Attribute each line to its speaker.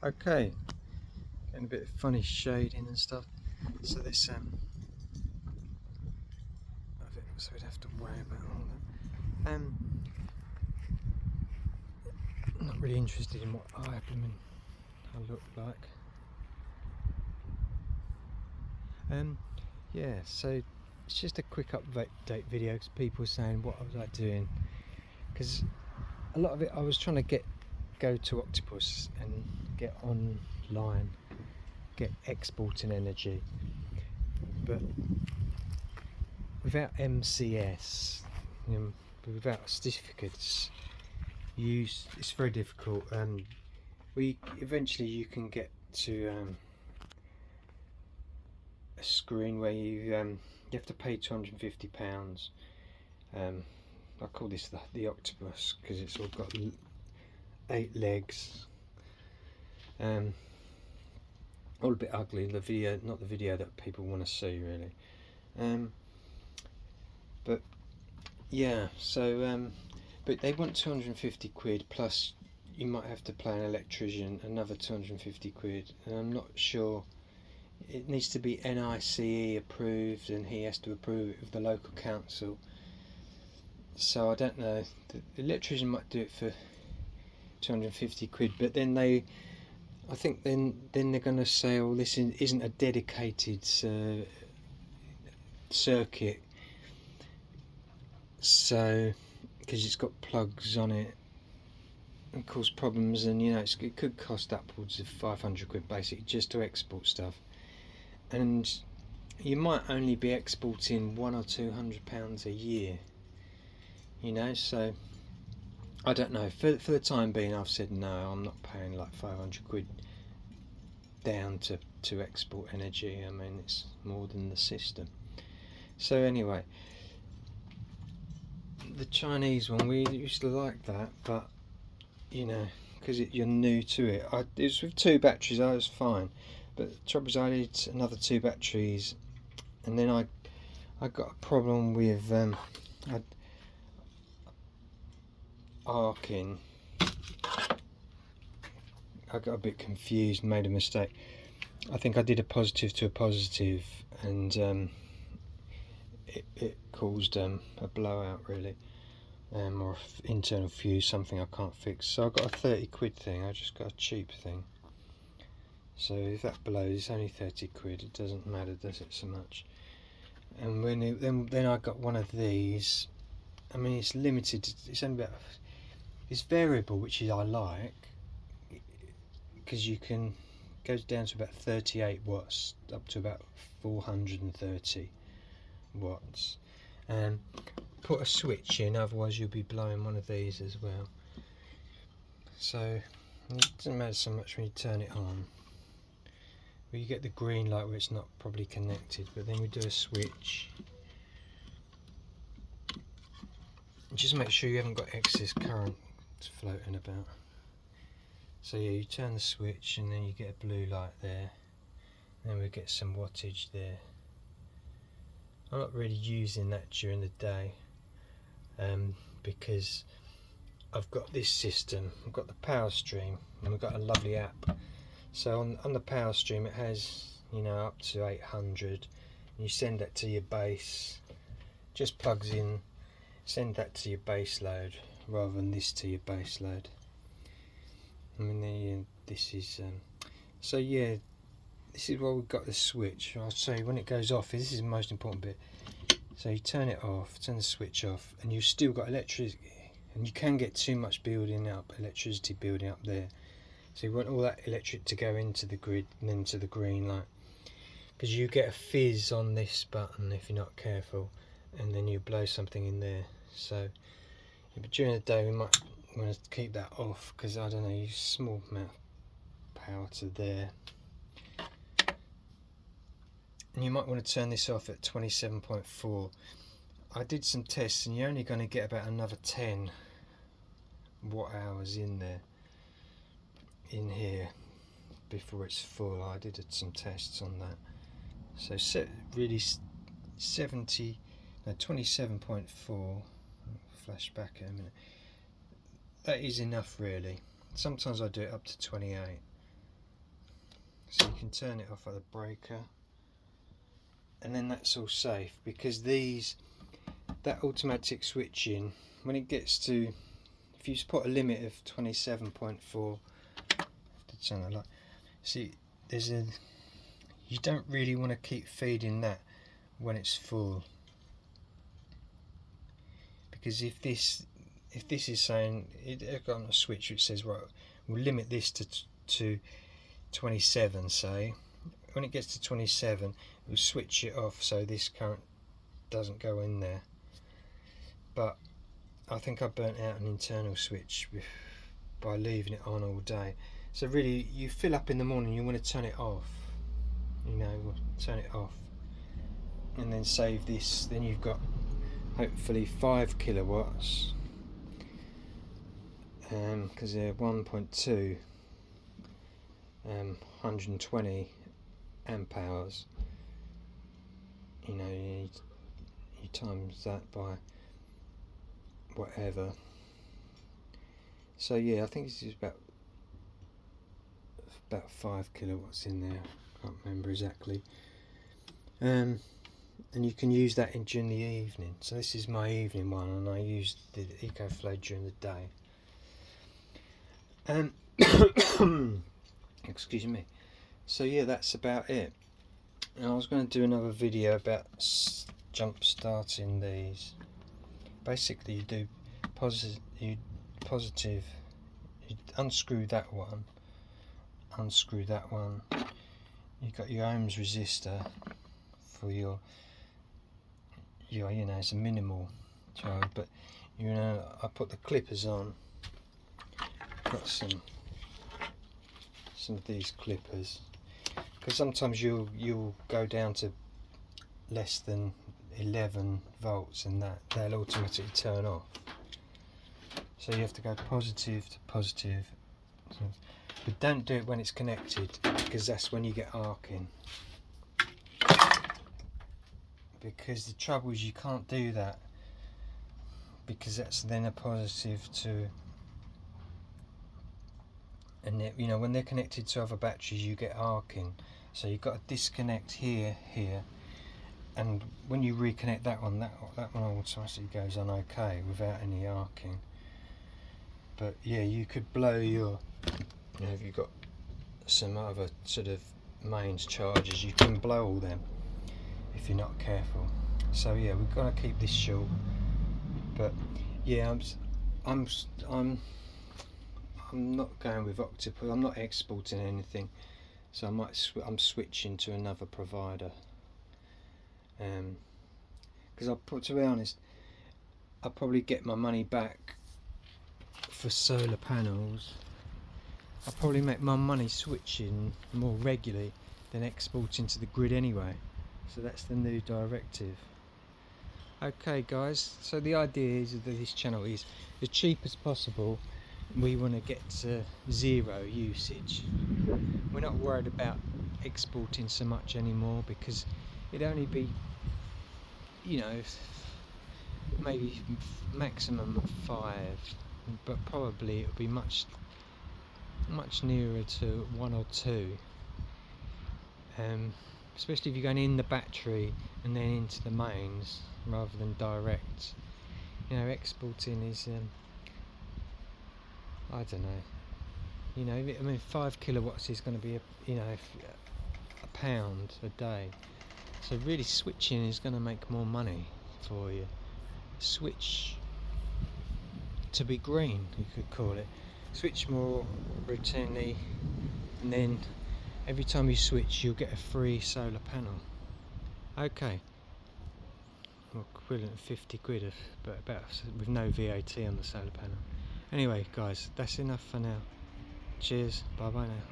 Speaker 1: Okay, getting a bit of funny shading and stuff. So this I think so we'd have to worry about all that. I'm not really interested in what I look like. Yeah, so it's just a quick update video because people were saying what I was like doing, because a lot of it I was trying to go to Octopus and get online, get exporting energy, but without MCS, without certificates, it's very difficult. Eventually you can get to a screen where you have to pay £250. I call this the Octopus because it's all got 8 legs. All a bit ugly. The video, not the video that people want to see, really. But yeah, so but they want 250 quid plus you might have to pay an electrician another 250 quid, and I'm not sure. It needs to be NICE approved, and he has to approve it with the local council. So I don't know. The electrician might do it for 250 quid, but then I think then they're going to say, oh, this isn't a dedicated circuit, so because it's got plugs on it and cause problems, and it could cost upwards of 500 quid basically just to export stuff, and you might only be exporting £100 or £200 a year, so I don't know. For the time being, I've said no, I'm not paying like 500 quid down to export energy. I mean, it's more than the system. So anyway, the Chinese one, we used to like that, but because you're new to it. It was with 2 batteries, I was fine, but the trouble is I needed another 2 batteries, and then I got a problem with arcing. I got a bit confused, made a mistake. I think I did a positive to a positive, and it caused a blowout really, or internal fuse, something I can't fix. So I got a 30 quid thing. I just got a cheap thing. So if that blows, it's only 30 quid. It doesn't matter, does it, so much? And then I got one of these. I mean, it's limited. It's only about. It's variable, which I like, because you can goes down to about 38 watts up to about 430 watts, and put a switch in, otherwise you'll be blowing one of these as well. So it doesn't matter so much when you turn it on. Well, you get the green light where it's not probably connected, but then we do a switch. Just make sure you haven't got excess current floating about. So yeah, you turn the switch and then you get a blue light there, and then we get some wattage there. I'm not really using that during the day, because I've got this system. I've got the Powerstream, and we've got a lovely app. So on the Powerstream, it has up to 800, and you send that to your base. Just plugs in. Send that to your base load rather than this to your base load. I mean, this is so yeah. This is where we've got the switch. I'll show you when it goes off. This is the most important bit. So you turn it off, turn the switch off, and you've still got electricity. And you can get too much electricity building up there. So you want all that electric to go into the grid and into the green light, because you get a fizz on this button if you're not careful, and then you blow something in there. So but during the day we might want to keep that off, because I don't know, use small amount of power to there. And you might want to turn this off at 27.4. I did some tests, and you're only going to get about another 10 watt hours in here before it's full. I did some tests on that. So really 27.4. Flash back in a minute. That is enough really. Sometimes I do it up to 28. so you can turn it off at the breaker, and then that's all safe, because that automatic switching, when it gets to, if you put a limit of 27.4, to turn the light, see you don't really want to keep feeding that when it's full, because if this is saying, I've got on a switch which says, right, we'll limit this to 27, say, when it gets to 27 we'll switch it off so this current doesn't go in there. But I think I burnt out an internal switch by leaving it on all day. So really, you fill up in the morning, you want to turn it off, turn it off, and then save this. Then you've got hopefully 5 kilowatts, because they're 1.2, 120 amp hours. You times that by whatever. So yeah, I think this is about 5 kilowatts in there. I can't remember exactly. And you can use that during the evening. So this is my evening one, and I use the Ecoflow during the day. Excuse me. So yeah, that's about it. And I was going to do another video about jump starting these. Basically, you do positive. You unscrew that one. You've got your ohms resistor for your it's a minimal charge, but I put the clippers on. Got some of these clippers, because sometimes you'll go down to less than 11 volts and they'll automatically turn off. So you have to go positive to positive, but don't do it when it's connected, because that's when you get arcing. Because the trouble is, you can't do that, because that's then a positive to, and when they're connected to other batteries you get arcing. So you've got to disconnect here, and when you reconnect that one automatically goes on okay without any arcing. But yeah, you could blow your, if you've got some other sort of mains chargers, you can blow all them if you're not careful. So yeah, we've got to keep this short. But yeah, I'm not going with Octopus. I'm not exporting anything, so I'm switching to another provider. Because to be honest, I'll probably get my money back for solar panels. I'll probably make my money switching more regularly than exporting to the grid anyway. So that's the new directive. Okay guys, so the idea is that this channel is as cheap as possible. We want to get to 0 usage. We're not worried about exporting so much anymore, because it'd only be, maybe maximum of 5, but probably it'll be much nearer to 1 or 2. Especially if you're going in the battery and then into the mains rather than direct. Exporting is I don't know. 5 kilowatts is going to be a pound a day. So really, switching is going to make more money for you. Switch to be green, you could call it. Switch more routinely, and then every time you switch you'll get a free solar panel. Okay, well, equivalent of 50 quid, but about with no VAT on the solar panel. Anyway guys, that's enough for now. Cheers, bye bye now.